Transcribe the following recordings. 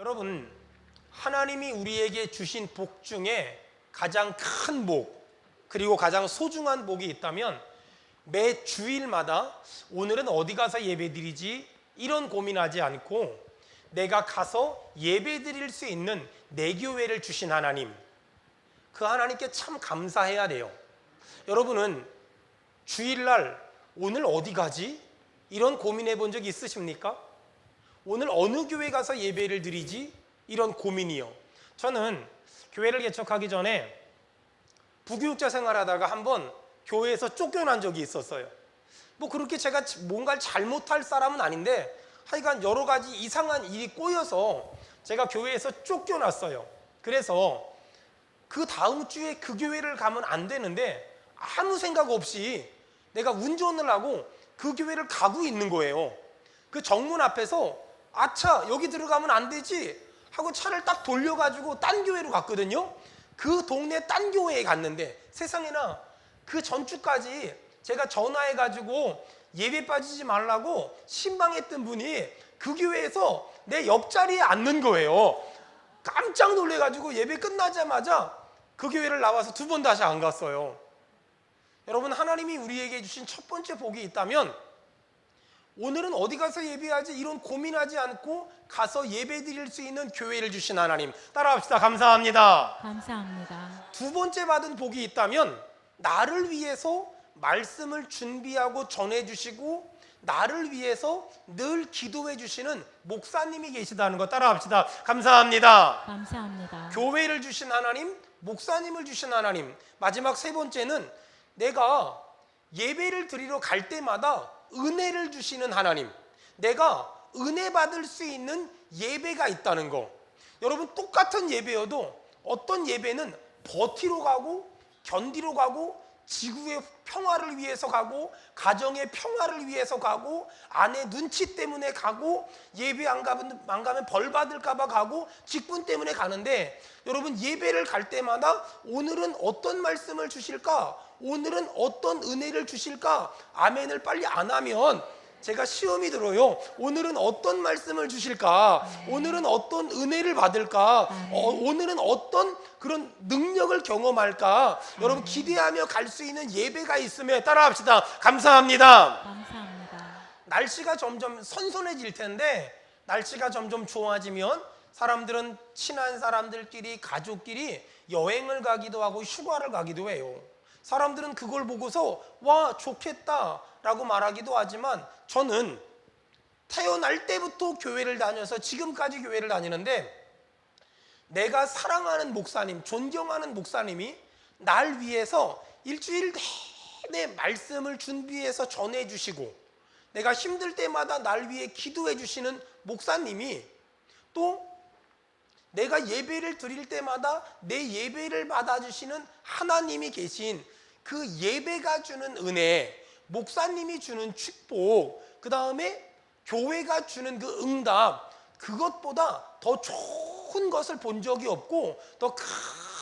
여러분, 하나님이 우리에게 주신 복 중에 가장 큰 복, 그리고 가장 소중한 복이 있다면 매 주일마다 오늘은 어디 가서 예배 드리지? 이런 고민하지 않고 내가 가서 예배 드릴 수 있는 내 교회를 주신 하나님, 그 하나님께 참 감사해야 돼요. 여러분은 주일날 오늘 어디 가지? 이런 고민해 본 적 있으십니까? 오늘 어느 교회 가서 예배를 드리지? 이런 고민이요. 저는 교회를 개척하기 전에 부교육자 생활하다가 한번 교회에서 쫓겨난 적이 있었어요. 뭐 그렇게 제가 뭔가를 잘못할 사람은 아닌데 하여간 여러 가지 이상한 일이 꼬여서 제가 교회에서 쫓겨났어요. 그래서 그 다음 주에 그 교회를 가면 안 되는데 아무 생각 없이 내가 운전을 하고 그 교회를 가고 있는 거예요. 그 정문 앞에서 아차, 여기 들어가면 안 되지 하고 차를 딱 돌려가지고 딴 교회로 갔거든요. 그 동네 딴 교회에 갔는데 세상에나 그 전주까지 제가 전화해가지고 예배 빠지지 말라고 신방했던 분이 그 교회에서 내 옆자리에 앉는 거예요. 깜짝 놀래가지고 예배 끝나자마자 그 교회를 나와서 두 번 다시 안 갔어요. 여러분, 하나님이 우리에게 주신 첫 번째 복이 있다면 오늘은 어디 가서 예배하지? 이런 고민하지 않고 가서 예배 드릴 수 있는 교회를 주신 하나님, 따라합시다. 감사합니다. 감사합니다. 두 번째 받은 복이 있다면 나를 위해서 말씀을 준비하고 전해주시고 나를 위해서 늘 기도해 주시는 목사님이 계시다는 거, 따라합시다. 감사합니다. 감사합니다. 교회를 주신 하나님, 목사님을 주신 하나님. 마지막 세 번째는 내가 예배를 드리러 갈 때마다 은혜를 주시는 하나님, 내가 은혜 받을 수 있는 예배가 있다는 거. 여러분, 똑같은 예배여도 어떤 예배는 버티러 가고 견디러 가고 지구의 평화를 위해서 가고 가정의 평화를 위해서 가고 아내 눈치 때문에 가고 예배 안 가면 벌 받을까 봐 가고 직분 때문에 가는데, 여러분, 예배를 갈 때마다 오늘은 어떤 말씀을 주실까? 오늘은 어떤 은혜를 주실까? 아멘을 빨리 안 하면 제가 시험이 들어요. 오늘은 어떤 말씀을 주실까? 오늘은 어떤 은혜를 받을까? 오늘은 어떤 그런 능력을 경험할까? 여러분, 기대하며 갈 수 있는 예배가 있으면 따라합시다. 감사합니다. 감사합니다. 날씨가 점점 선선해질 텐데 날씨가 점점 좋아지면 사람들은 친한 사람들끼리 가족끼리 여행을 가기도 하고 휴가를 가기도 해요. 사람들은 그걸 보고서 와, 좋겠다 라고 말하기도 하지만 저는 태어날 때부터 교회를 다녀서 지금까지 교회를 다니는데 내가 사랑하는 목사님, 존경하는 목사님이 날 위해서 일주일 내내 말씀을 준비해서 전해주시고 내가 힘들 때마다 날 위해 기도해 주시는 목사님이 또 내가 예배를 드릴 때마다 내 예배를 받아주시는 하나님이 계신 그 예배가 주는 은혜, 목사님이 주는 축복, 그 다음에 교회가 주는 그 응답, 그것보다 더 좋은 것을 본 적이 없고 더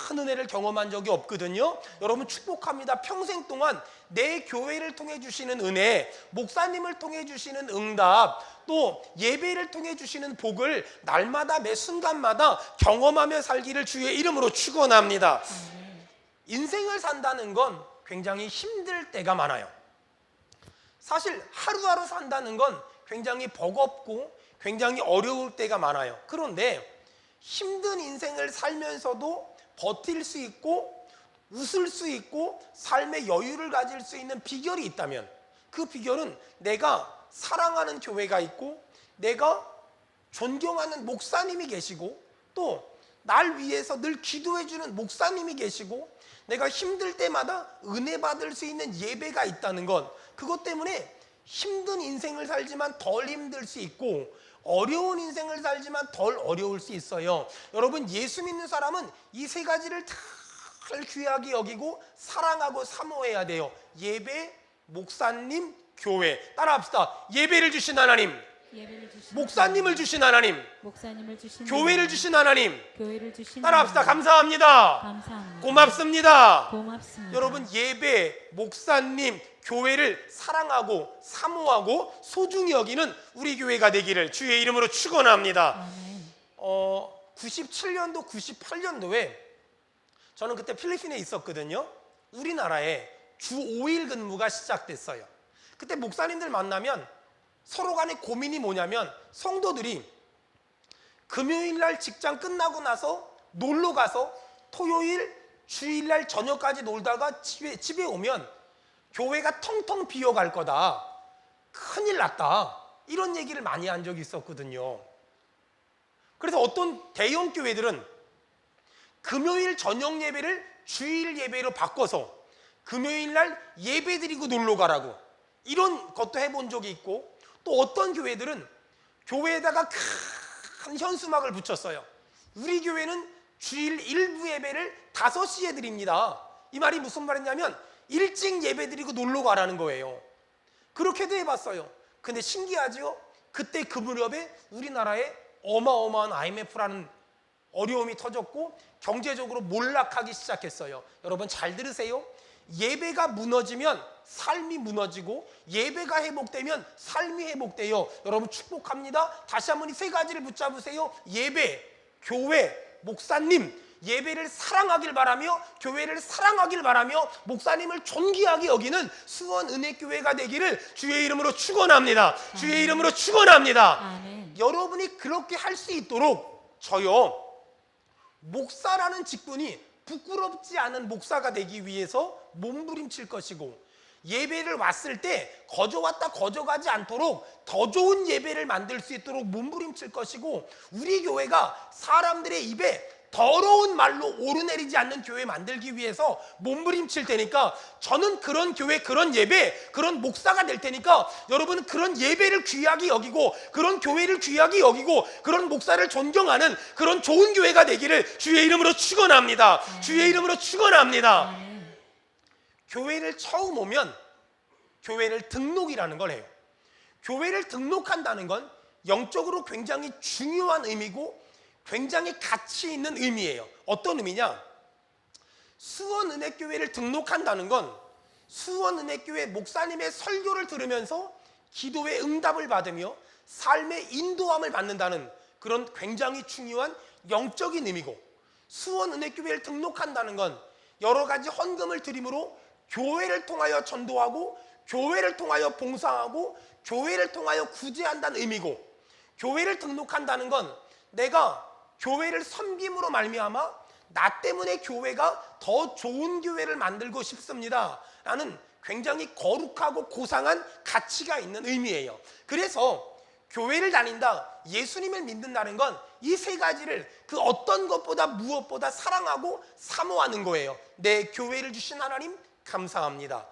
큰 은혜를 경험한 적이 없거든요. 여러분, 축복합니다. 평생 동안 내 교회를 통해 주시는 은혜, 목사님을 통해 주시는 응답, 또 예배를 통해 주시는 복을 날마다 매 순간마다 경험하며 살기를 주의 이름으로 축원합니다. 인생을 산다는 건 굉장히 힘들 때가 많아요. 사실 하루하루 산다는 건 굉장히 버겁고 굉장히 어려울 때가 많아요. 그런데 힘든 인생을 살면서도 버틸 수 있고 웃을 수 있고 삶의 여유를 가질 수 있는 비결이 있다면 그 비결은 내가 사랑하는 교회가 있고 내가 존경하는 목사님이 계시고 또 날 위해서 늘 기도해 주는 목사님이 계시고 내가 힘들 때마다 은혜 받을 수 있는 예배가 있다는 것, 그것 때문에 힘든 인생을 살지만 덜 힘들 수 있고 어려운 인생을 살지만 덜 어려울 수 있어요. 여러분, 예수 믿는 사람은 이 세 가지를 잘 귀하게 여기고 사랑하고 사모해야 돼요. 예배, 목사님, 교회. 따라합시다. 예배를 주신 하나님, 목사님을 주신 하나님, 목사님을 주신 교회를 주신 하나님. 교회를 주신 따라합시다. 감사합니다. 감사합니다. 고맙습니다. 고맙습니다. 여러분, 예배, 목사님, 교회를 사랑하고 사모하고 소중히 여기는 우리 교회가 되기를 주의 이름으로 축원합니다. 아멘. 97년도, 98년도에 저는 그때 필리핀에 있었거든요. 우리나라에 주 5일 근무가 시작됐어요. 그때 목사님들 만나면 서로 간의 고민이 뭐냐면 성도들이 금요일 날 직장 끝나고 나서 놀러 가서 토요일, 주일날 저녁까지 놀다가 집에 오면 교회가 텅텅 비어갈 거다. 큰일 났다. 이런 얘기를 많이 한 적이 있었거든요. 그래서 어떤 대형 교회들은 금요일 저녁 예배를 주일 예배로 바꿔서 금요일 날 예배 드리고 놀러 가라고 이런 것도 해본 적이 있고, 또 어떤 교회들은 교회에다가 큰 현수막을 붙였어요. 우리 교회는 주일 일부 예배를 5시에 드립니다. 이 말이 무슨 말이냐면 일찍 예배 드리고 놀러 가라는 거예요. 그렇게도 해봤어요. 근데 신기하죠? 그때 그 무렵에 우리나라에 어마어마한 IMF라는 어려움이 터졌고 경제적으로 몰락하기 시작했어요. 여러분 잘 들으세요. 예배가 무너지면 삶이 무너지고 예배가 회복되면 삶이 회복돼요. 여러분 축복합니다. 다시 한번 이 세 가지를 붙잡으세요. 예배, 교회, 목사님, 예배를 사랑하길 바라며 교회를 사랑하길 바라며 목사님을 존귀하게 여기는 수원은혜교회가 되기를 주의 이름으로 축원합니다. 주의 이름으로 축원합니다. 아멘. 여러분이 그렇게 할 수 있도록 저요, 목사라는 직분이 부끄럽지 않은 목사가 되기 위해서 몸부림칠 것이고, 예배를 왔을 때 거저 가지 않도록 더 좋은 예배를 만들 수 있도록 몸부림칠 것이고, 우리 교회가 사람들의 입에 더러운 말로 오르내리지 않는 교회 만들기 위해서 몸부림칠 테니까, 저는 그런 교회, 그런 예배, 그런 목사가 될 테니까 여러분은 그런 예배를 귀하게 여기고 그런 교회를 귀하게 여기고 그런 목사를 존경하는 그런 좋은 교회가 되기를 주의 이름으로 축원합니다. 주의 이름으로 축원합니다. 아멘. 교회를 처음 오면 교회를 등록이라는 걸 해요. 교회를 등록한다는 건 영적으로 굉장히 중요한 의미고 굉장히 가치 있는 의미예요. 어떤 의미냐? 수원은혜교회를 등록한다는 건 수원은혜교회 목사님의 설교를 들으면서 기도의 응답을 받으며 삶의 인도함을 받는다는 그런 굉장히 중요한 영적인 의미고, 수원은혜교회를 등록한다는 건 여러 가지 헌금을 드림으로 교회를 통하여 전도하고 교회를 통하여 봉사하고 교회를 통하여 구제한다는 의미고, 교회를 등록한다는 건 내가 교회를 섬김으로 말미암아 나 때문에 교회가 더 좋은 교회를 만들고 싶습니다 라는 굉장히 거룩하고 고상한 가치가 있는 의미예요. 그래서 교회를 다닌다, 예수님을 믿는다는 건 이 세 가지를 그 어떤 것보다 무엇보다 사랑하고 사모하는 거예요. 내 교회를 주신 하나님 감사합니다.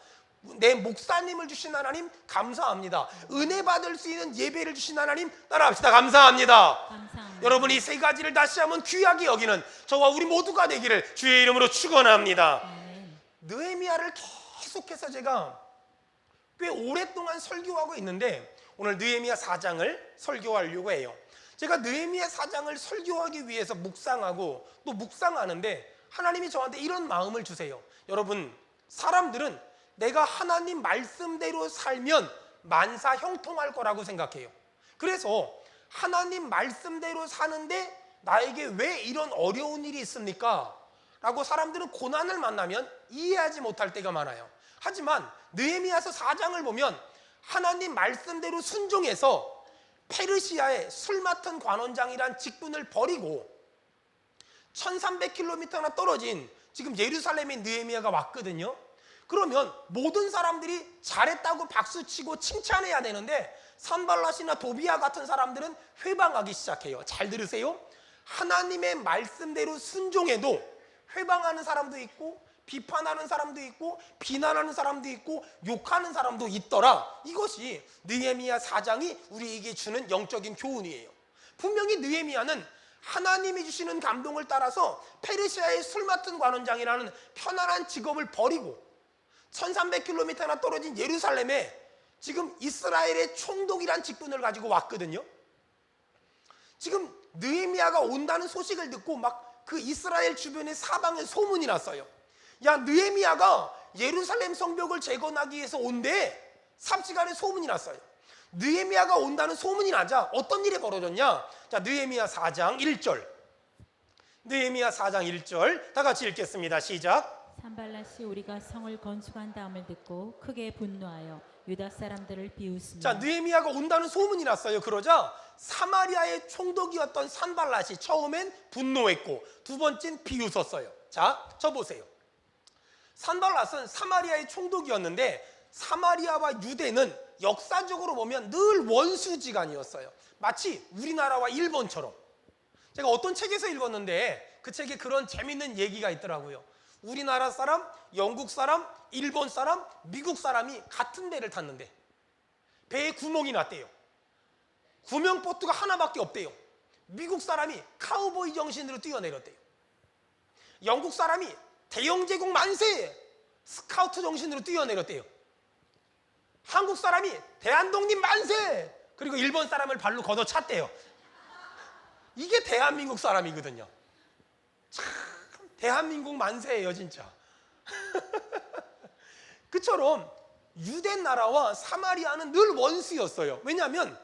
내 목사님을 주신 하나님 감사합니다. 은혜 받을 수 있는 예배를 주신 하나님 따라합시다. 감사합니다. 감사합니다. 여러분 이 세 가지를 다시 한번 귀하게 여기는 저와 우리 모두가 되기를 주의 이름으로 축원합니다. 아멘. 느헤미야를 계속해서 제가 꽤 오랫동안 설교하고 있는데 오늘 느헤미야 4장을 설교하려고 해요. 제가 느헤미야 4장을 설교하기 위해서 묵상하고 또 묵상하는데 하나님이 저한테 이런 마음을 주세요. 여러분, 사람들은 내가 하나님 말씀대로 살면 만사 형통할 거라고 생각해요. 그래서 하나님 말씀대로 사는데 나에게 왜 이런 어려운 일이 있습니까? 라고 사람들은 고난을 만나면 이해하지 못할 때가 많아요. 하지만 느헤미야서 4장을 보면 하나님 말씀대로 순종해서 페르시아의 술 맡은 관원장이란 직분을 버리고 1300km나 떨어진 지금 예루살렘에 느헤미야가 왔거든요. 그러면 모든 사람들이 잘했다고 박수치고 칭찬해야 되는데 산발랏이나 도비아 같은 사람들은 회방하기 시작해요. 잘 들으세요. 하나님의 말씀대로 순종해도 회방하는 사람도 있고 비판하는 사람도 있고 비난하는 사람도 있고 욕하는 사람도 있더라. 이것이 느헤미야 4장이 우리에게 주는 영적인 교훈이에요. 분명히 느헤미야는 하나님이 주시는 감동을 따라서 페르시아의 술 맡은 관원장이라는 편안한 직업을 버리고 1300km나 떨어진 예루살렘에 지금 이스라엘의 총독이란 직분을 가지고 왔거든요. 지금 느헤미야가 온다는 소식을 듣고 막 그 이스라엘 주변의 사방에 소문이 났어요. 야, 느헤미야가 예루살렘 성벽을 재건하기 위해서 온대. 삽시간에 소문이 났어요. 느헤미야가 온다는 소문이 나자 어떤 일이 벌어졌냐? 자, 느헤미야 4장 1절 느헤미야 4장 1절 다 같이 읽겠습니다. 시작. 산발랏이 우리가 성을 건축한 다음을 듣고 크게 분노하여 유다 사람들을 비웃으며. 자, 느헤미야가 온다는 소문이 났어요. 그러자 사마리아의 총독이었던 산발랏이 처음엔 분노했고 두 번째는 비웃었어요. 자, 저 보세요. 산발랏은 사마리아의 총독이었는데 사마리아와 유대는 역사적으로 보면 늘 원수지간이었어요. 마치 우리나라와 일본처럼. 제가 어떤 책에서 읽었는데 그 책에 그런 재밌는 얘기가 있더라고요. 우리나라 사람, 영국 사람, 일본 사람, 미국 사람이 같은 배를 탔는데 배에 구멍이 났대요. 구명보트가 하나밖에 없대요. 미국 사람이 카우보이 정신으로 뛰어내렸대요. 영국 사람이 대영제국 만세 스카우트 정신으로 뛰어내렸대요. 한국 사람이 대한독립 만세, 그리고 일본 사람을 발로 걷어찼대요. 이게 대한민국 사람이거든요. 참 대한민국 만세예요 진짜. 그처럼 유대 나라와 사마리아는 늘 원수였어요. 왜냐하면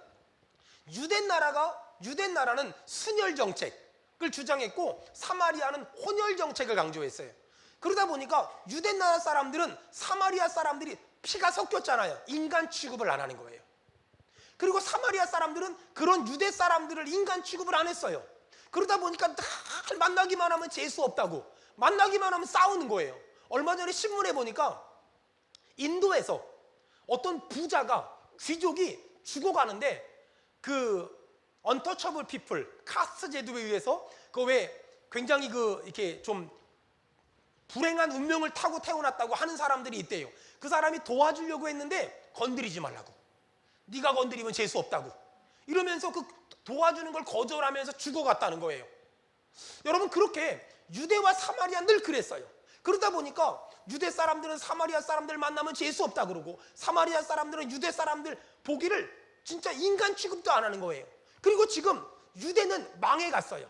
유대 나라는 순혈 정책을 주장했고 사마리아는 혼혈 정책을 강조했어요. 그러다 보니까 유대 나라 사람들은 사마리아 사람들이 피가 섞였잖아요. 인간 취급을 안 하는 거예요. 그리고 사마리아 사람들은 그런 유대 사람들을 인간 취급을 안 했어요. 그러다 보니까 늘 만나기만 하면 재수 없다고, 만나기만 하면 싸우는 거예요. 얼마 전에 신문에 보니까 인도에서 어떤 부자가, 귀족이 죽어가는데 그 언터처블 피플, 카스트 제도에 의해서 그 왜 굉장히 이렇게 좀 불행한 운명을 타고 태어났다고 하는 사람들이 있대요. 그 사람이 도와주려고 했는데 건드리지 말라고, 네가 건드리면 재수 없다고 이러면서 그 도와주는 걸 거절하면서 죽어갔다는 거예요. 여러분, 그렇게 유대와 사마리아 늘 그랬어요. 그러다 보니까 유대 사람들은 사마리아 사람들 만나면 재수 없다 그러고 사마리아 사람들은 유대 사람들 보기를 진짜 인간 취급도 안 하는 거예요. 그리고 지금 유대는 망해갔어요.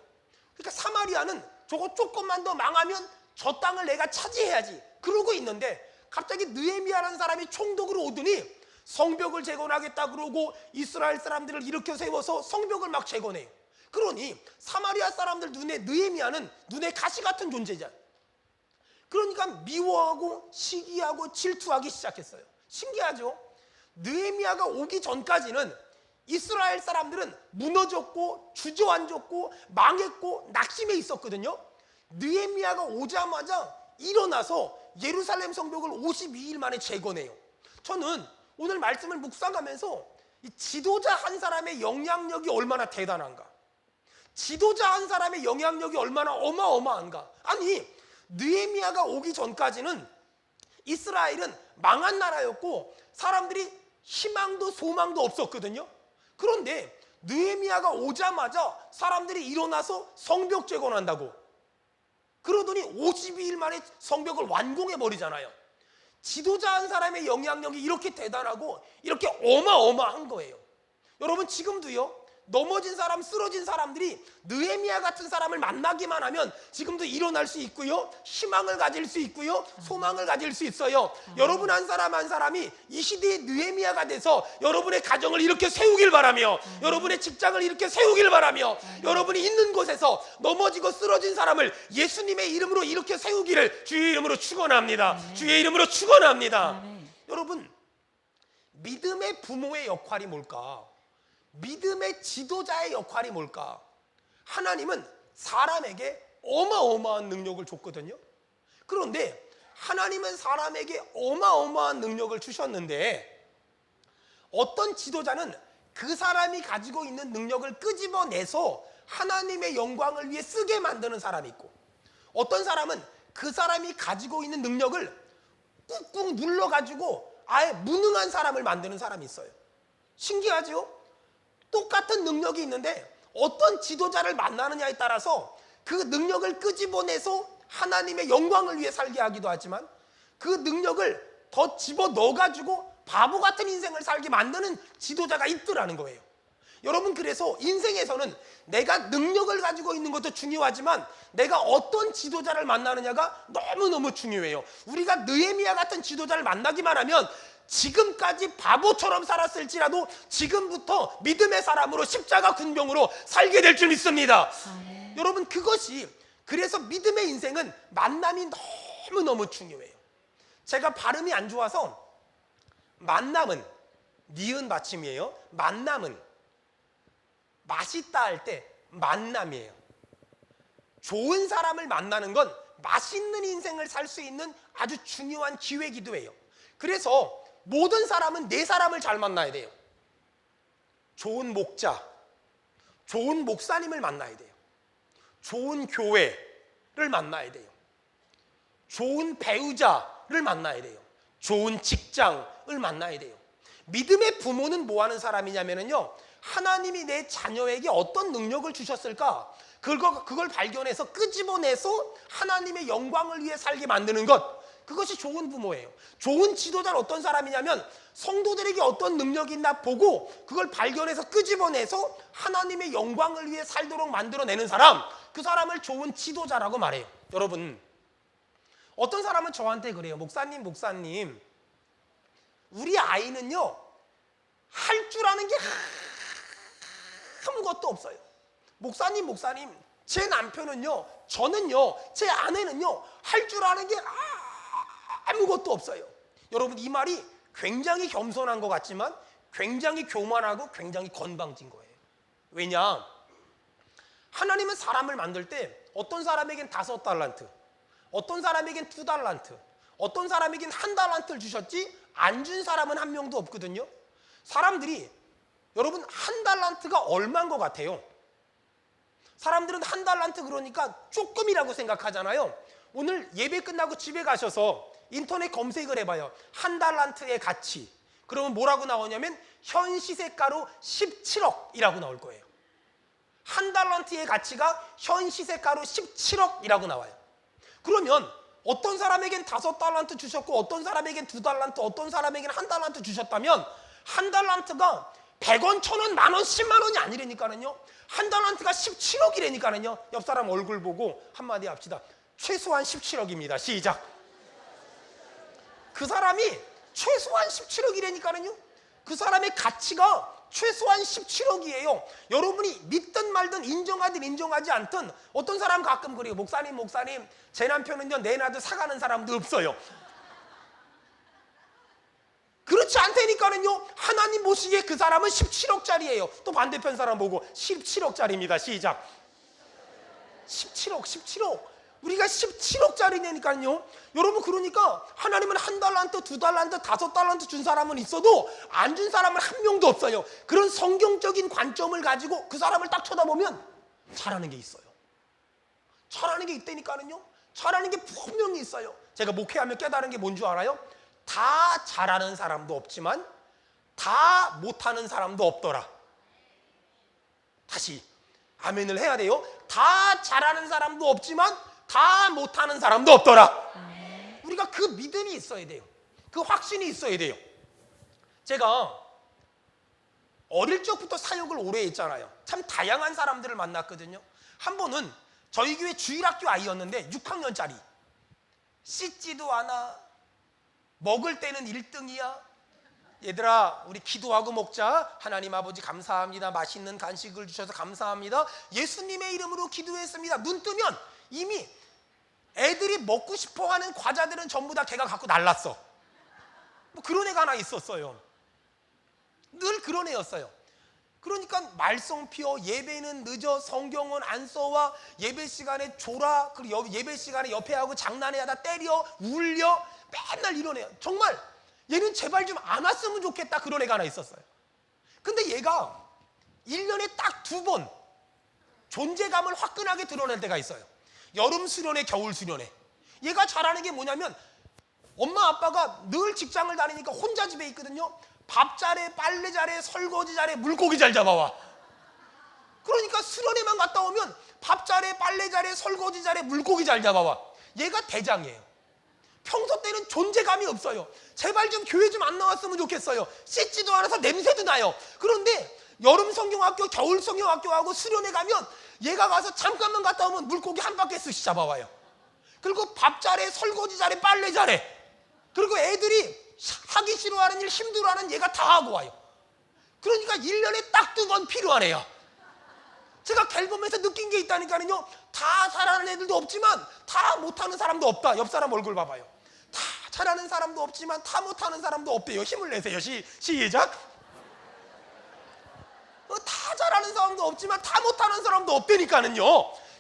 그러니까 사마리아는 저거 조금만 더 망하면 저 땅을 내가 차지해야지 그러고 있는데 갑자기 느헤미야라는 사람이 총독으로 오더니 성벽을 재건하겠다 그러고 이스라엘 사람들을 일으켜 세워서 성벽을 막 재건해요. 그러니 사마리아 사람들 눈에 느헤미야는 눈에 가시 같은 존재잖아요. 그러니까 미워하고 시기하고 질투하기 시작했어요. 신기하죠? 느헤미야가 오기 전까지는 이스라엘 사람들은 무너졌고 주저앉았고 망했고 낙심해 있었거든요. 느헤미야가 오자마자 일어나서 예루살렘 성벽을 52일 만에 재건해요. 저는 오늘 말씀을 묵상하면서 이 지도자 한 사람의 영향력이 얼마나 대단한가, 지도자 한 사람의 영향력이 얼마나 어마어마한가. 아니, 느헤미야가 오기 전까지는 이스라엘은 망한 나라였고 사람들이 희망도 소망도 없었거든요. 그런데 느헤미야가 오자마자 사람들이 일어나서 성벽 재건한다고 그러더니 52일 만에 성벽을 완공해 버리잖아요. 지도자 한 사람의 영향력이 이렇게 대단하고 이렇게 어마어마한 거예요. 여러분, 지금도요, 넘어진 사람, 쓰러진 사람들이 느헤미야 같은 사람을 만나기만 하면 지금도 일어날 수 있고요, 희망을 가질 수 있고요, 소망을 가질 수 있어요. 여러분 한 사람 한 사람이 이 시대의 느헤미야가 돼서 여러분의 가정을 이렇게 세우길 바라며 여러분의 직장을 이렇게 세우길 바라며 여러분이 있는 곳에서 넘어지고 쓰러진 사람을 예수님의 이름으로 이렇게 세우기를 주의 이름으로 축원합니다. 주의 이름으로 축원합니다. 여러분, 믿음의 부모의 역할이 뭘까? 믿음의 지도자의 역할이 뭘까? 하나님은 사람에게 어마어마한 능력을 줬거든요. 그런데 하나님은 사람에게 어마어마한 능력을 주셨는데 어떤 지도자는 그 사람이 가지고 있는 능력을 끄집어내서 하나님의 영광을 위해 쓰게 만드는 사람이 있고, 어떤 사람은 그 사람이 가지고 있는 능력을 꾹꾹 눌러가지고 아예 무능한 사람을 만드는 사람이 있어요. 신기하죠? 똑같은 능력이 있는데 어떤 지도자를 만나느냐에 따라서 그 능력을 끄집어내서 하나님의 영광을 위해 살게 하기도 하지만 그 능력을 더 집어넣어가지고 바보 같은 인생을 살게 만드는 지도자가 있더라는 거예요. 여러분, 그래서 인생에서는 내가 능력을 가지고 있는 것도 중요하지만 내가 어떤 지도자를 만나느냐가 너무너무 중요해요. 우리가 느헤미야 같은 지도자를 만나기만 하면 지금까지 바보처럼 살았을지라도 지금부터 믿음의 사람으로 십자가 군병으로 살게 될 줄 믿습니다. 여러분, 그것이 그래서 믿음의 인생은 만남이 너무너무 중요해요. 제가 발음이 안 좋아서 만남은 니은 받침이에요. 만남은 맛있다 할 때 만남이에요. 좋은 사람을 만나는 건 맛있는 인생을 살 수 있는 아주 중요한 기회이기도 해요. 그래서 모든 사람은 내 사람을 잘 만나야 돼요. 좋은 목자, 좋은 목사님을 만나야 돼요. 좋은 교회를 만나야 돼요. 좋은 배우자를 만나야 돼요. 좋은 직장을 만나야 돼요. 믿음의 부모는 뭐 하는 사람이냐면요, 하나님이 내 자녀에게 어떤 능력을 주셨을까? 그걸 발견해서 끄집어내서 하나님의 영광을 위해 살게 만드는 것, 그것이 좋은 부모예요. 좋은 지도자는 어떤 사람이냐면 성도들에게 어떤 능력이 있나 보고 그걸 발견해서 끄집어내서 하나님의 영광을 위해 살도록 만들어내는 사람, 그 사람을 좋은 지도자라고 말해요. 여러분, 어떤 사람은 저한테 그래요. 목사님, 우리 아이는요, 할 줄 아는 게 아무것도 없어요. 목사님, 제 남편은요, 저는요, 제 아내는요, 할 줄 아는 게 아무것도 없어요. 여러분, 이 말이 굉장히 겸손한 것 같지만 굉장히 교만하고 굉장히 건방진 거예요. 왜냐? 하나님은 사람을 만들 때 어떤 사람에겐 5달란트, 어떤 사람에겐 2달란트, 어떤 사람에겐 1달란트를 주셨지 안 준 사람은 한 명도 없거든요. 사람들이, 여러분, 1달란트가 얼마인 것 같아요? 사람들은 1달란트 그러니까 조금이라고 생각하잖아요. 오늘 예배 끝나고 집에 가셔서 인터넷 검색을 해봐요. 1달란트의 가치. 그러면 뭐라고 나오냐면 현 시세가로 17억이라고 나올 거예요. 1달란트의 가치가 현 시세가로 17억이라고 나와요. 그러면 어떤 사람에겐 5달란트 주셨고 어떤 사람에겐 2달란트, 어떤 사람에겐 1달란트 주셨다면 1달란트가 100원, 1000원, 만원, 10만원이 아니라니까는요. 1달란트가 17억이라니까는요. 옆 사람 얼굴 보고 한마디 합시다. 최소한 17억입니다. 시작. 그 사람이 최소한 17억이라니까는요. 그 사람의 가치가 최소한 17억이에요. 여러분이 믿든 말든 인정하든 인정하지 않든 어떤 사람 가끔 그래요. 목사님, 제 남편은요, 내 아들 사가는 사람도 없어요. 그렇지 않다니까는요. 하나님 보시기에 그 사람은 17억짜리예요. 또 반대편 사람 보고 17억짜리입니다. 시작. 17억. 우리가 17억짜리냐니까요. 여러분, 그러니까 하나님은 1달란트, 2달란트, 5달란트 준 사람은 있어도 안 준 사람은 한 명도 없어요. 그런 성경적인 관점을 가지고 그 사람을 딱 쳐다보면 잘하는 게 있어요. 잘하는 게 있다니까는요. 잘하는 게 분명히 있어요. 제가 목회하며 깨달은 게 뭔 줄 알아요? 다 잘하는 사람도 없지만 다 못하는 사람도 없더라. 다시 아멘을 해야 돼요. 다 잘하는 사람도 없지만 다 못하는 사람도 없더라. 우리가 그 믿음이 있어야 돼요. 그 확신이 있어야 돼요. 제가 어릴 적부터 사역을 오래 했잖아요. 참 다양한 사람들을 만났거든요. 한 번은 저희 교회 주일학교 아이였는데 6학년짜리, 씻지도 않아, 먹을 때는 1등이야. 얘들아, 우리 기도하고 먹자. 하나님 아버지 감사합니다. 맛있는 간식을 주셔서 감사합니다. 예수님의 이름으로 기도했습니다. 눈 뜨면 이미 애들이 먹고 싶어하는 과자들은 전부 다 걔가 갖고 날랐어. 뭐 그런 애가 하나 있었어요. 늘 그런 애였어요. 그러니까 말썽 피워, 예배는 늦어, 성경은 안 써와, 예배 시간에 졸아, 그리고 예배 시간에 옆에 하고 장난해하다 때려, 울려, 맨날 이런 애야. 정말 얘는 제발 좀 안 왔으면 좋겠다, 그런 애가 하나 있었어요. 근데 얘가 1년에 딱 2번 존재감을 화끈하게 드러낼 때가 있어요. 여름 수련회, 겨울 수련회. 얘가 잘하는 게 뭐냐면 엄마 아빠가 늘 직장을 다니니까 혼자 집에 있거든요. 밥 잘해, 빨래 잘해, 설거지 잘해, 물고기 잘 잡아와. 그러니까 수련회만 갔다 오면 밥 잘해, 빨래 잘해, 설거지 잘해, 물고기 잘 잡아와. 얘가 대장이에요. 평소 때는 존재감이 없어요. 제발 좀 교회 좀 안 나왔으면 좋겠어요. 씻지도 않아서 냄새도 나요. 그런데 여름 성경학교, 겨울 성경학교하고 수련회 가면 얘가 가서 잠깐만 갔다 오면 물고기 한 바퀴씩 잡아와요. 그리고 밥 잘해, 설거지 잘해, 빨래 잘해. 그리고 애들이 하기 싫어하는 일, 힘들어하는 얘가 다 하고 와요. 그러니까 1년에 딱 2번 필요한 애야. 제가 갤보면서 느낀 게 있다니까요. 다 잘하는 애들도 없지만 다 못하는 사람도 없다. 옆 사람 얼굴 봐봐요. 다 잘하는 사람도 없지만 다 못하는 사람도 없대요. 힘을 내세요. 시작. 다 잘하는 사람도 없지만 다 못하는 사람도 없다니까는요.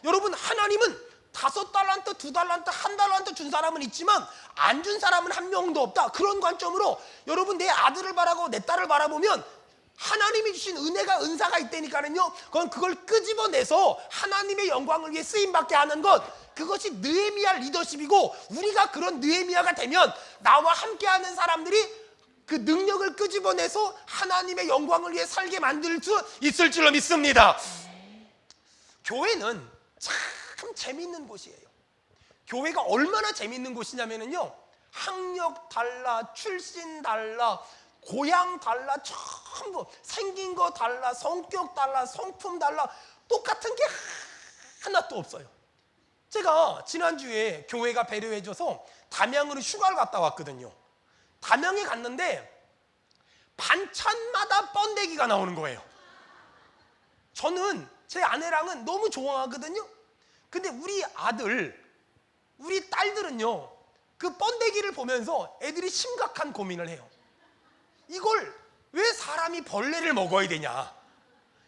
여러분, 하나님은 5달란트, 2달란트, 1달란트 준 사람은 있지만 안 준 사람은 한 명도 없다. 그런 관점으로 여러분, 내 아들을 바라고 내 딸을 바라보면 하나님이 주신 은혜가, 은사가 있다니까는요. 그걸 끄집어내서 하나님의 영광을 위해 쓰임받게 하는 것, 그것이 느헤미야 리더십이고, 우리가 그런 느헤미야가 되면 나와 함께하는 사람들이 그 능력을 끄집어내서 하나님의 영광을 위해 살게 만들 수 있을 줄로 믿습니다. 교회는 참 재밌는 곳이에요. 교회가 얼마나 재밌는 곳이냐면요, 학력 달라, 출신 달라, 고향 달라, 전부 생긴 거 달라, 성격 달라, 성품 달라, 똑같은 게 하나도 없어요. 제가 지난주에 교회가 배려해줘서 담양으로 휴가를 갔다 왔거든요. 담양에 갔는데 반찬마다 번데기가 나오는 거예요. 저는 제 아내랑은 너무 좋아하거든요. 근데 우리 아들, 우리 딸들은요, 그 번데기를 보면서 애들이 심각한 고민을 해요. 이걸 왜 사람이 벌레를 먹어야 되냐.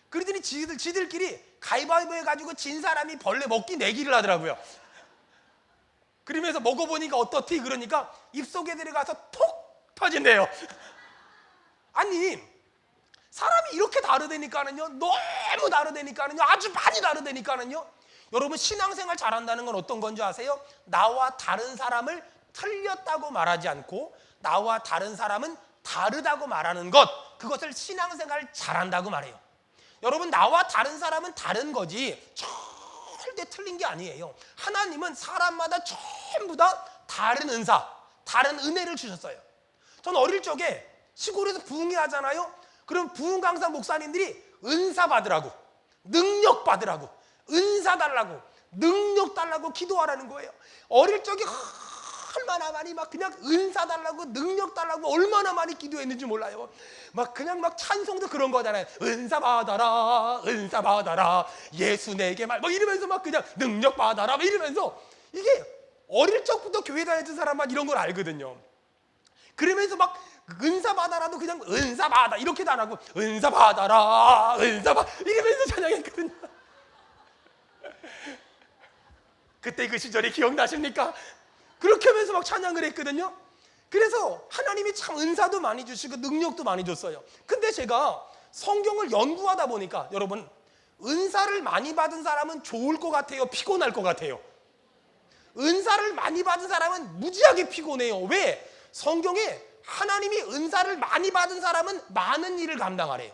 그러더니 지들끼리 가위바위보 해가지고 진 사람이 벌레 먹기 내기를 하더라고요. 그러면서 먹어보니까 어떻지? 그러니까 입속에 들어가서 톡 터진대요. 아니, 사람이 이렇게 다르다니까는요, 너무 다르다니까는요, 아주 많이 다르다니까는요. 여러분, 신앙생활 잘한다는 건 어떤 건지 아세요? 나와 다른 사람을 틀렸다고 말하지 않고 나와 다른 사람은 다르다고 말하는 것, 그것을 신앙생활 잘한다고 말해요. 여러분, 나와 다른 사람은 다른 거지 절대 틀린 게 아니에요. 하나님은 사람마다 전부 다 다른 은사, 다른 은혜를 주셨어요. 전 어릴 적에 시골에서 부흥회 하잖아요. 그럼 부흥 강사 목사님들이 은사 받으라고, 능력 받으라고, 은사 달라고, 능력 달라고 기도하라는 거예요. 어릴 적에 얼마나 많이 막 그냥 은사 달라고, 능력 달라고 얼마나 많이 기도했는지 몰라요. 막 그냥 막 찬송도 그런 거잖아요. 은사 받아라, 은사 받아라, 예수 내게 말, 막 이러면서 막 그냥 능력 받아라, 막 이러면서, 이게 어릴 적부터 교회 다녔던 사람만 이런 걸 알거든요. 그러면서 막 은사 받아라도 그냥 은사 받아 이렇게도 안 하고 은사 받아라, 은사 받, 이러면서 찬양했거든요. 그때 그 시절이 기억나십니까? 그렇게 하면서 막 찬양을 했거든요. 그래서 하나님이 참 은사도 많이 주시고 능력도 많이 줬어요. 근데 제가 성경을 연구하다 보니까, 여러분, 은사를 많이 받은 사람은 좋을 것 같아요, 피곤할 것 같아요? 은사를 많이 받은 사람은 무지하게 피곤해요. 왜? 성경에 하나님이 은사를 많이 받은 사람은 많은 일을 감당하래요.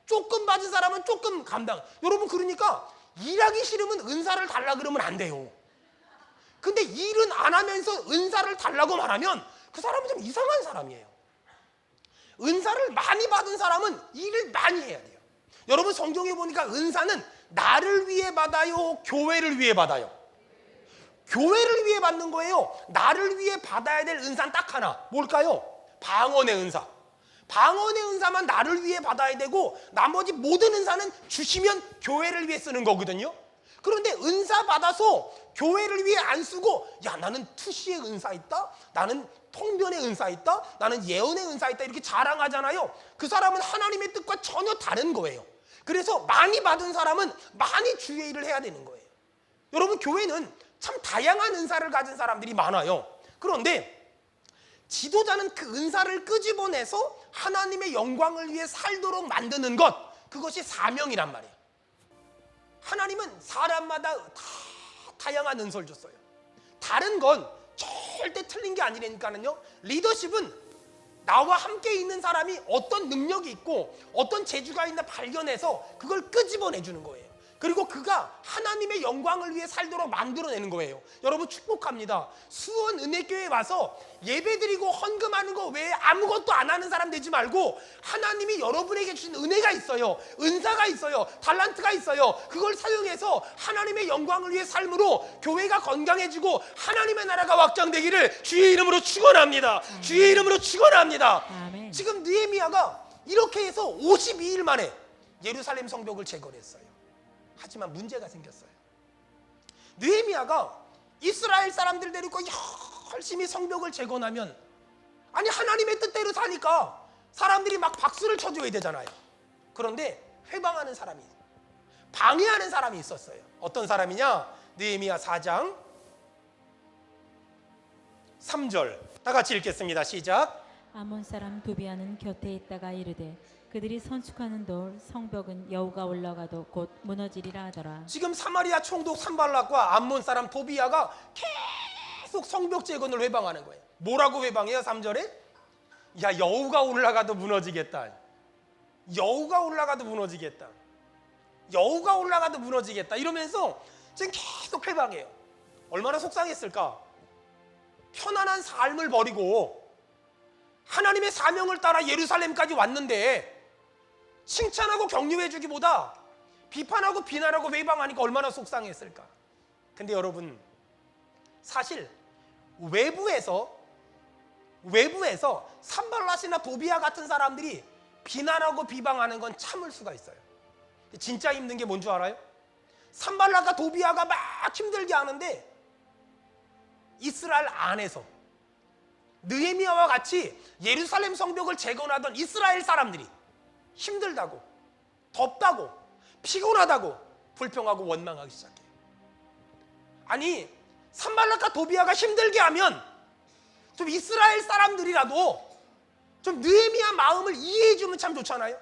조금 받은 사람은 조금 감당. 여러분, 그러니까 일하기 싫으면 은사를 달라 그러면 안 돼요. 근데 일은 안 하면서 은사를 달라고 말하면 그 사람은 좀 이상한 사람이에요. 은사를 많이 받은 사람은 일을 많이 해야 돼요. 여러분, 성경에 보니까 은사는 나를 위해 받아요, 교회를 위해 받아요? 교회를 위해 받는 거예요. 나를 위해 받아야 될 은사는 딱 하나, 뭘까요? 방언의 은사. 방언의 은사만 나를 위해 받아야 되고 나머지 모든 은사는 주시면 교회를 위해 쓰는 거거든요. 그런데 은사 받아서 교회를 위해 안 쓰고, 야, 나는 투시의 은사 있다, 나는 통변의 은사 있다, 나는 예언의 은사 있다, 이렇게 자랑하잖아요. 그 사람은 하나님의 뜻과 전혀 다른 거예요. 그래서 많이 받은 사람은 많이 주의 일을 해야 되는 거예요. 여러분, 교회는 참 다양한 은사를 가진 사람들이 많아요. 그런데 지도자는 그 은사를 끄집어내서 하나님의 영광을 위해 살도록 만드는 것, 그것이 사명이란 말이에요. 하나님은 사람마다 다 다양한 은사를 줬어요. 다른 건 절대 틀린 게 아니라니까는요. 리더십은 나와 함께 있는 사람이 어떤 능력이 있고 어떤 재주가 있나 발견해서 그걸 끄집어내주는 거예요. 그리고 그가 하나님의 영광을 위해 살도록 만들어내는 거예요. 여러분, 축복합니다. 수원 은혜교회에 와서 예배드리고 헌금하는 거 외에 아무것도 안 하는 사람 되지 말고, 하나님이 여러분에게 주신 은혜가 있어요, 은사가 있어요, 달란트가 있어요. 그걸 사용해서 하나님의 영광을 위해 삶으로 교회가 건강해지고 하나님의 나라가 확장되기를 주의 이름으로 축원합니다. 주의 이름으로 축원합니다. 아멘. 지금 느헤미야가 이렇게 해서 52일 만에 예루살렘 성벽을 재건했어요. 하지만 문제가 생겼어요. 느헤미야가 이스라엘 사람들 데리고 열심히 성벽을 재건하면, 아니 하나님의 뜻대로 사니까 사람들이 막 박수를 쳐줘야 되잖아요. 그런데 회방하는 사람이, 방해하는 사람이 있었어요. 어떤 사람이냐? 느헤미야 4장 3절 다 같이 읽겠습니다. 시작. 아몬 사람 도비아는 곁에 있다가 이르되 그들이 선축하는 돌 성벽은 여우가 올라가도 곧 무너지리라 하더라. 지금 사마리아 총독 산발락과 암몬 사람 도비아가 계속 성벽 재건을 회방하는 거예요. 뭐라고 회방해요? 3절에 야, 여우가 올라가도 무너지겠다. 여우가 올라가도 무너지겠다. 여우가 올라가도 무너지겠다. 이러면서 지금 계속 회방해요. 얼마나 속상했을까? 편안한 삶을 버리고 하나님의 사명을 따라 예루살렘까지 왔는데 칭찬하고 격려해 주기보다 비판하고 비난하고 회방하니까 얼마나 속상했을까? 근데 여러분, 사실 외부에서 산발랏이나 도비아 같은 사람들이 비난하고 비방하는 건 참을 수가 있어요. 진짜 힘든 게 뭔 줄 알아요? 산발랏과 도비아가 막 힘들게 하는데 이스라엘 안에서 느헤미야와 같이 예루살렘 성벽을 재건하던 이스라엘 사람들이 힘들다고, 덥다고, 피곤하다고 불평하고 원망하기 시작해요. 아니, 산발랏과 도비아가 힘들게 하면 좀 이스라엘 사람들이라도 좀 느헤미야 마음을 이해해주면 참 좋잖아요.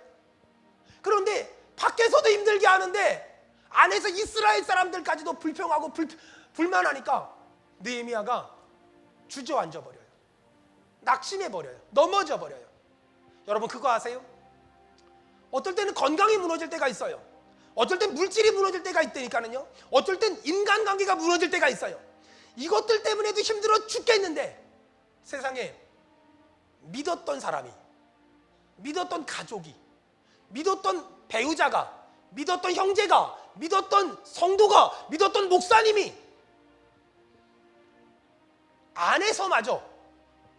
그런데 밖에서도 힘들게 하는데 안에서 이스라엘 사람들까지도 불평하고 불만하니까 느헤미야가 주저앉아 버려요. 낙심해 버려요. 넘어져 버려요. 여러분 그거 아세요? 어떨 때는 건강이 무너질 때가 있어요. 어떨 땐 물질이 무너질 때가 있다니까는요. 어떨 땐 인간관계가 무너질 때가 있어요. 이것들 때문에도 힘들어 죽겠는데 세상에 믿었던 사람이, 믿었던 가족이, 믿었던 배우자가, 믿었던 형제가, 믿었던 성도가, 믿었던 목사님이 안에서마저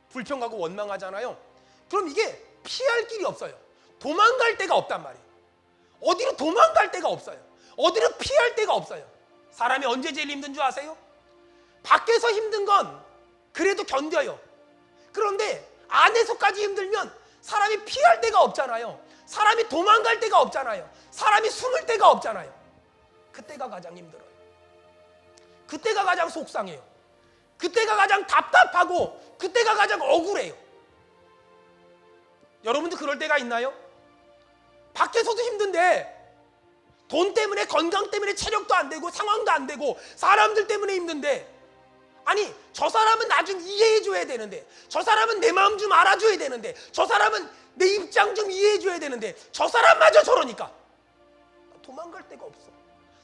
불평하고 원망하잖아요. 그럼 이게 피할 길이 없어요. 도망갈 데가 없단 말이에요. 어디로 도망갈 데가 없어요. 어디로 피할 데가 없어요. 사람이 언제 제일 힘든 줄 아세요? 밖에서 힘든 건 그래도 견뎌요. 그런데 안에서까지 힘들면 사람이 피할 데가 없잖아요. 사람이 도망갈 데가 없잖아요. 사람이 숨을 데가 없잖아요. 그때가 가장 힘들어요. 그때가 가장 속상해요. 그때가 가장 답답하고 그때가 가장 억울해요. 여러분도 그럴 때가 있나요? 밖에서도 힘든데 돈 때문에, 건강 때문에 체력도 안 되고 상황도 안 되고 사람들 때문에 힘든데, 아니 저 사람은 나 좀 이해해 줘야 되는데, 저 사람은 내 마음 좀 알아줘야 되는데, 저 사람은 내 입장 좀 이해해 줘야 되는데 저 사람마저 저러니까 나 도망갈 데가 없어.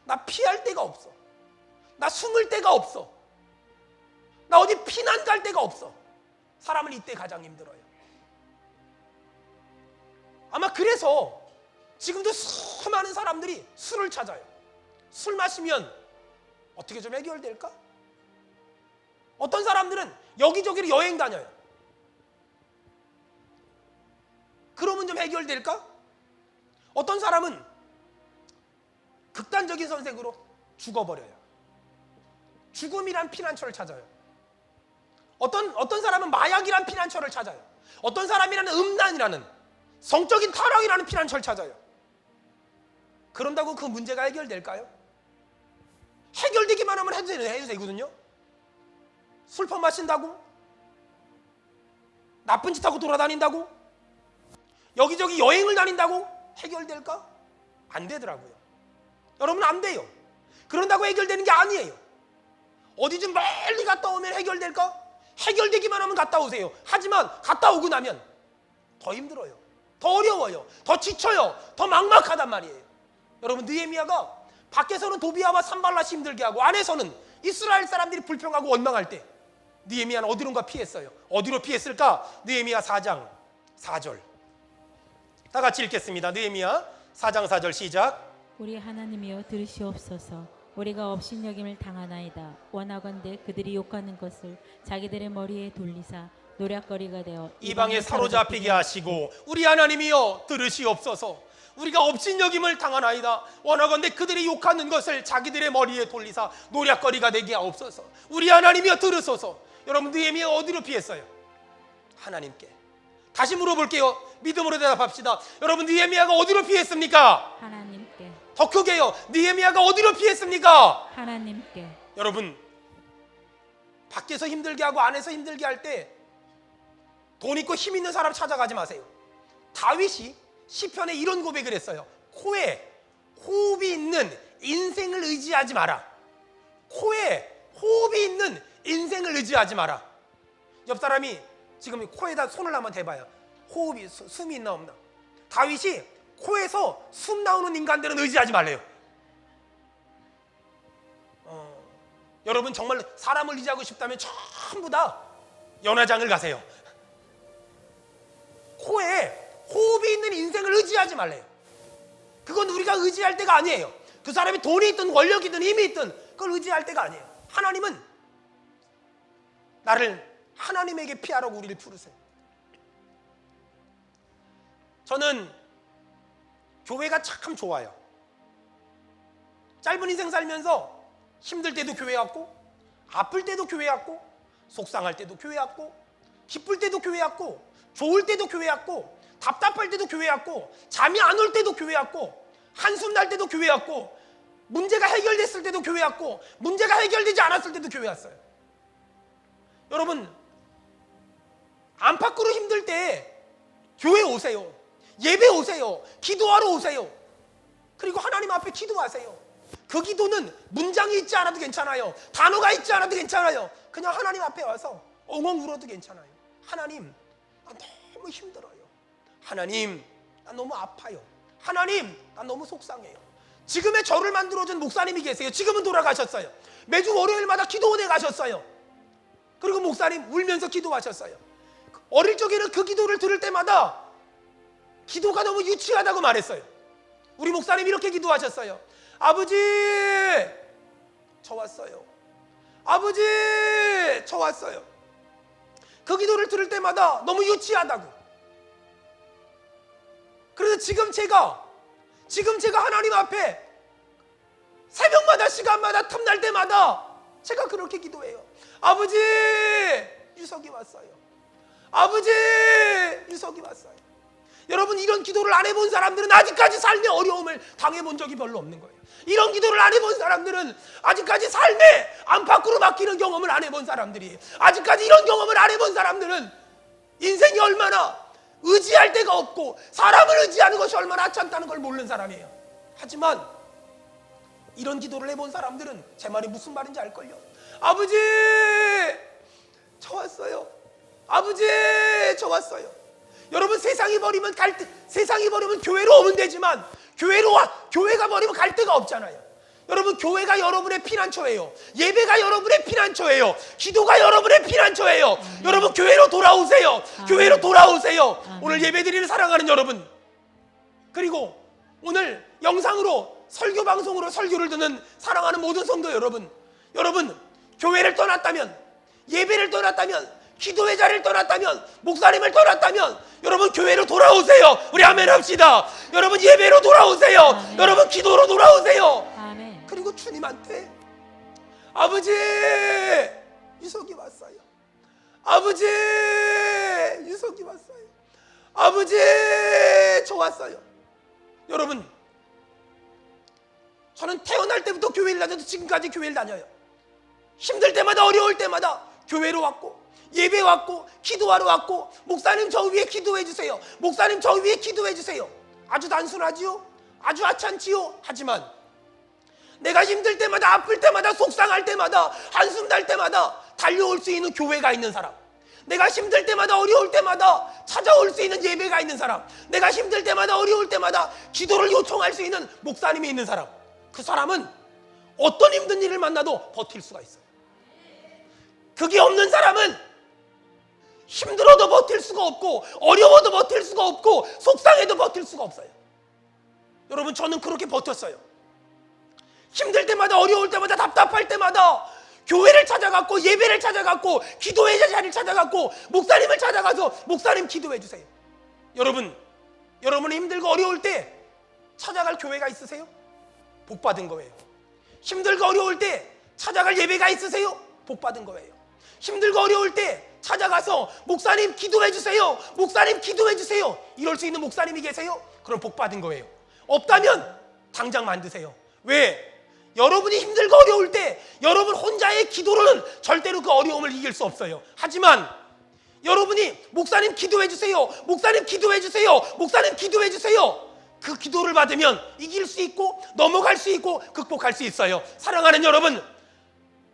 나 피할 데가 없어. 나 숨을 데가 없어. 나 어디 피난 갈 데가 없어. 사람은 이때 가장 힘들어요. 아마 그래서 지금도 수많은 사람들이 술을 찾아요. 술 마시면 어떻게 좀 해결될까? 어떤 사람들은 여기저기로 여행 다녀요. 그러면 좀 해결될까? 어떤 사람은 극단적인 선택으로 죽어버려요. 죽음이란 피난처를 찾아요. 어떤 사람은 마약이란 피난처를 찾아요. 어떤 사람이라는 음란이라는, 성적인 타락이라는 피난처를 찾아요. 그런다고 그 문제가 해결될까요? 해결되기만 하면 해도 되거든요. 술 퍼마신다고? 나쁜 짓 하고 돌아다닌다고? 여기저기 여행을 다닌다고? 해결될까? 안 되더라고요. 여러분 안 돼요. 그런다고 해결되는 게 아니에요. 어디 좀 멀리 갔다 오면 해결될까? 해결되기만 하면 갔다 오세요. 하지만 갔다 오고 나면 더 힘들어요. 더 어려워요. 더 지쳐요. 더 막막하단 말이에요. 여러분 느헤미야가 밖에서는 도비아와 산발랏이 힘들게 하고 안에서는 이스라엘 사람들이 불평하고 원망할 때 느헤미야는 어디론가 피했어요. 어디로 피했을까? 느헤미야 4장 4절 다 같이 읽겠습니다. 느헤미야 4장 4절 시작. 우리 하나님이여 들으시옵소서. 우리가 업신여김을 당하나이다. 원하건대 그들이 욕하는 것을 자기들의 머리에 돌리사 노략거리가 되어 이방에 사로잡히게 하시고 우리 하나님이여 들으시옵소서. 우리가 업신여김을 당하나이다. 원하건대 그들이 욕하는 것을 자기들의 머리에 돌리사 노략거리가 되게 하옵소서. 우리 하나님이여 들으소서. 여러분 느헤미야가 어디로 피했어요? 하나님께. 다시 물어볼게요. 믿음으로 대답합시다. 여러분 느헤미야가 어디로 피했습니까? 하나님께. 더 크게요. 느헤미야가 어디로 피했습니까? 하나님께. 여러분 밖에서 힘들게 하고 안에서 힘들게 할 때 돈 있고 힘 있는 사람 찾아가지 마세요. 다윗이 시편에 이런 고백을 했어요. 코에 호흡이 있는 인생을 의지하지 마라. 코에 호흡이 있는 인생을 의지하지 마라. 옆 사람이 지금 코에다 손을 한번 대봐요. 호흡이 숨이 있나 없나. 다윗이 코에서 숨 나오는 인간들은 의지하지 말래요. 여러분 정말 사람을 의지하고 싶다면 전부 다 연화장을 가세요. 코에 호흡이 있는 인생을 의지하지 말래요. 그건 우리가 의지할 때가 아니에요. 그 사람이 돈이 있든 권력이 있든 힘이 있든 그걸 의지할 때가 아니에요. 하나님은 나를 하나님에게 피하라고 우리를 부르세요. 저는 교회가 참 좋아요. 짧은 인생 살면서 힘들 때도 교회 왔고, 아플 때도 교회 왔고, 속상할 때도 교회 왔고, 기쁠 때도 교회 왔고, 좋을 때도 교회 왔고, 답답할 때도 교회 왔고, 잠이 안 올 때도 교회 왔고, 한숨 날 때도 교회 왔고, 문제가 해결됐을 때도 교회 왔고, 문제가 해결되지 않았을 때도 교회 왔어요. 여러분 안팎으로 힘들 때 교회 오세요. 예배 오세요. 기도하러 오세요. 그리고 하나님 앞에 기도하세요. 그 기도는 문장이 있지 않아도 괜찮아요. 단어가 있지 않아도 괜찮아요. 그냥 하나님 앞에 와서 엉엉 울어도 괜찮아요. 하나님, 나 너무 힘들어요. 하나님, 나 너무 아파요. 하나님, 나 너무 속상해요. 지금의 저를 만들어준 목사님이 계세요. 지금은 돌아가셨어요. 매주 월요일마다 기도원에 가셨어요. 그리고 목사님 울면서 기도하셨어요. 어릴 적에는 그 기도를 들을 때마다 기도가 너무 유치하다고 말했어요. 우리 목사님이 이렇게 기도하셨어요. 아버지, 저 왔어요. 아버지, 저 왔어요. 그 기도를 들을 때마다 너무 유치하다고. 그래서 지금 제가 하나님 앞에 새벽마다 시간마다 틈날 때마다 제가 그렇게 기도해요. 아버지, 유석이 왔어요. 아버지, 유석이 왔어요. 여러분 이런 기도를 안 해본 사람들은 아직까지 삶의 어려움을 당해본 적이 별로 없는 거예요. 이런 기도를 안 해본 사람들은 아직까지 삶의 안팎으로 막히는 경험을 안 해본 사람들이, 아직까지 이런 경험을 안 해본 사람들은 인생이 얼마나 의지할 데가 없고 사람을 의지하는 것이 얼마나 하찮다는 걸 모르는 사람이에요. 하지만 이런 기도를 해본 사람들은 제 말이 무슨 말인지 알걸요. 아버지, 저 왔어요. 아버지, 저 왔어요. 여러분 세상이 버리면 교회로 오면 되지만 교회가 버리면 갈 데가 없잖아요. 여러분 교회가 여러분의 피난처예요. 예배가 여러분의 피난처예요. 기도가 여러분의 피난처예요. 여러분 교회로 돌아오세요. 교회로 돌아오세요. 오늘 예배드리는 사랑하는 여러분, 그리고 오늘 영상으로 설교 방송으로 설교를 듣는 사랑하는 모든 성도 여러분, 교회를 떠났다면, 예배를 떠났다면, 기도의 자리를 떠났다면, 목사님을 떠났다면 여러분 교회로 돌아오세요. 우리 아멘 합시다. 여러분 예배로 돌아오세요. 아멘. 여러분 기도로 돌아오세요. 아멘. 그리고 주님한테 아버지, 유석이 왔어요. 아버지, 유석이 왔어요. 아버지, 저 왔어요. 여러분 저는 태어날 때부터 교회를 다녀도 지금까지 교회를 다녀요. 힘들 때마다 어려울 때마다 교회로 왔고 예배 왔고 기도하러 왔고, 목사님 저 위에 기도해 주세요. 목사님 저 위에 기도해 주세요. 아주 단순하지요? 아주 하찮지요? 하지만 내가 힘들 때마다, 아플 때마다, 속상할 때마다, 한숨 날 때마다 달려올 수 있는 교회가 있는 사람, 내가 힘들 때마다 어려울 때마다 찾아올 수 있는 예배가 있는 사람, 내가 힘들 때마다 어려울 때마다 기도를 요청할 수 있는 목사님이 있는 사람, 그 사람은 어떤 힘든 일을 만나도 버틸 수가 있어요. 그게 없는 사람은 힘들어도 버틸 수가 없고, 어려워도 버틸 수가 없고, 속상해도 버틸 수가 없어요. 여러분 저는 그렇게 버텼어요. 힘들 때마다, 어려울 때마다, 답답할 때마다 교회를 찾아갔고, 예배를 찾아갔고, 기도의 자리를 찾아갔고, 목사님을 찾아가서 목사님 기도해 주세요. 여러분이 힘들고 어려울 때 찾아갈 교회가 있으세요? 복 받은 거예요. 힘들고 어려울 때 찾아갈 예배가 있으세요? 복 받은 거예요. 힘들고 어려울 때 찾아가서 목사님 기도해 주세요. 목사님 기도해 주세요. 이럴 수 있는 목사님이 계세요? 그럼 복 받은 거예요. 없다면 당장 만드세요. 왜? 여러분이 힘들고 어려울 때 여러분 혼자의 기도로는 절대로 그 어려움을 이길 수 없어요. 하지만 여러분이 목사님 기도해 주세요. 목사님 기도해 주세요. 목사님 기도해 주세요. 그 기도를 받으면 이길 수 있고 넘어갈 수 있고 극복할 수 있어요. 사랑하는 여러분,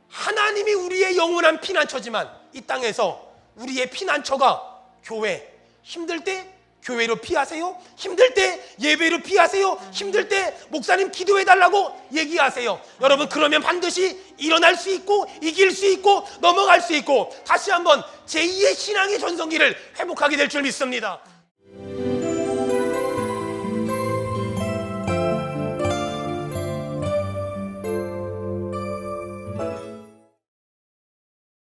하나님이 우리의 영원한 피난처지만 이 땅에서 우리의 피난처가 교회. 힘들 때 교회로 피하세요. 힘들 때 예배로 피하세요. 힘들 때 목사님 기도해달라고 얘기하세요. 여러분, 그러면 반드시 일어날 수 있고 이길 수 있고 넘어갈 수 있고 다시 한번 제2의 신앙의 전성기를 회복하게 될 줄 믿습니다.